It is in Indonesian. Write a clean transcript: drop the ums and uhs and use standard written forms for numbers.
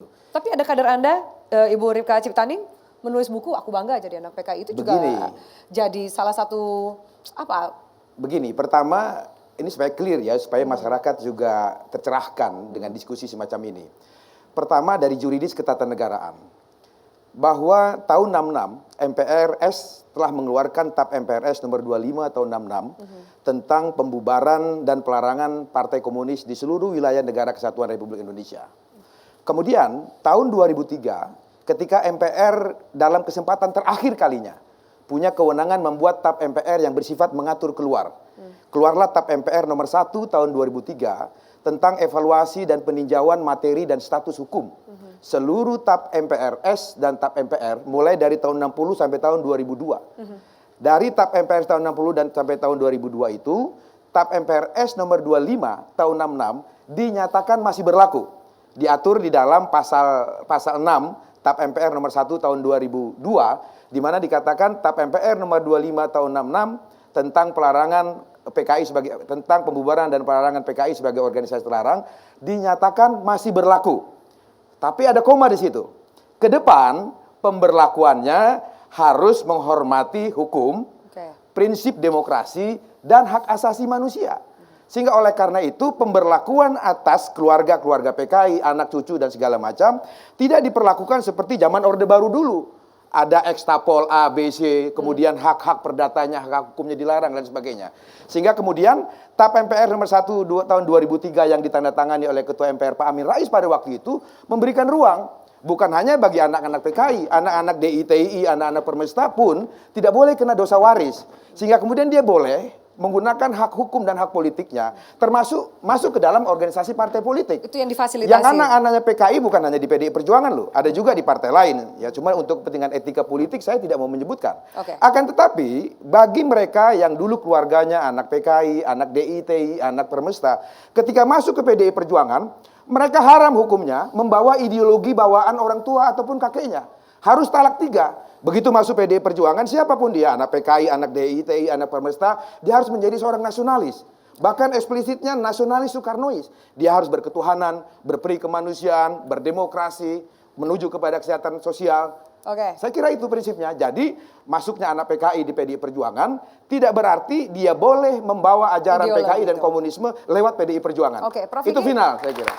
Tapi ada kader Anda, Ibu Rifka Ciptaning, menulis buku Aku Bangga Jadi Anak PKI itu juga jadi salah satu apa? Begini, pertama ini supaya clear ya, supaya masyarakat juga tercerahkan dengan diskusi semacam ini. Pertama dari juridis ketatanegaraan. Bahwa tahun 66 MPRS telah mengeluarkan TAP MPRS nomor 25 tahun 66 tentang pembubaran dan pelarangan Partai Komunis di seluruh wilayah negara Kesatuan Republik Indonesia. Kemudian tahun 2003 ketika MPR dalam kesempatan terakhir kalinya punya kewenangan membuat TAP MPR yang bersifat mengatur keluarlah TAP MPR nomor 1 tahun 2003 tentang evaluasi dan peninjauan materi dan status hukum seluruh TAP MPRS dan TAP MPR mulai dari tahun 60 sampai tahun 2002. Dari TAP MPR tahun 60 dan sampai tahun 2002 itu TAP MPRS nomor 25 tahun 66 dinyatakan masih berlaku. Diatur di dalam pasal 6 TAP MPR nomor 1 tahun 2002 di mana dikatakan TAP MPR nomor 25 tahun 66 tentang pelarangan PKI tentang pembubaran dan pelarangan PKI sebagai organisasi terlarang dinyatakan masih berlaku. Tapi ada koma di situ. Ke depan pemberlakuannya harus menghormati hukum, prinsip demokrasi dan hak asasi manusia. Sehingga oleh karena itu pemberlakuan atas keluarga-keluarga PKI, anak cucu dan segala macam tidak diperlakukan seperti zaman Orde Baru dulu. Ada ekstapol A, B, C, kemudian hak-hak perdatanya, hak hukumnya dilarang dan sebagainya. Sehingga kemudian TAP MPR nomor 1 tahun 2003 yang ditandatangani oleh Ketua MPR Pak Amin Rais pada waktu itu memberikan ruang. Bukan hanya bagi anak-anak PKI, anak-anak DITI, anak-anak Permesta pun tidak boleh kena dosa waris. Sehingga kemudian dia boleh menggunakan hak hukum dan hak politiknya, termasuk masuk ke dalam organisasi partai politik. Itu yang difasilitasi. Yang anak-anaknya PKI bukan hanya di PDI Perjuangan loh, ada juga di partai lain. Ya, cuma untuk kepentingan etika politik saya tidak mau menyebutkan. Akan tetapi bagi mereka yang dulu keluarganya anak PKI, anak DITI, anak Permesta, ketika masuk ke PDI Perjuangan, mereka haram hukumnya membawa ideologi bawaan orang tua ataupun kakeknya. Harus talak 3. Begitu masuk PDI Perjuangan, siapapun dia, anak PKI, anak DITI, anak Permesta, dia harus menjadi seorang nasionalis. Bahkan eksplisitnya nasionalis Soekarnois. Dia harus berketuhanan, berperi kemanusiaan, berdemokrasi, menuju kepada kesehatan sosial. Saya kira itu prinsipnya. Jadi masuknya anak PKI di PDI Perjuangan tidak berarti dia boleh membawa ajaran PKI dan komunisme lewat PDI Perjuangan. Itu final saya kira.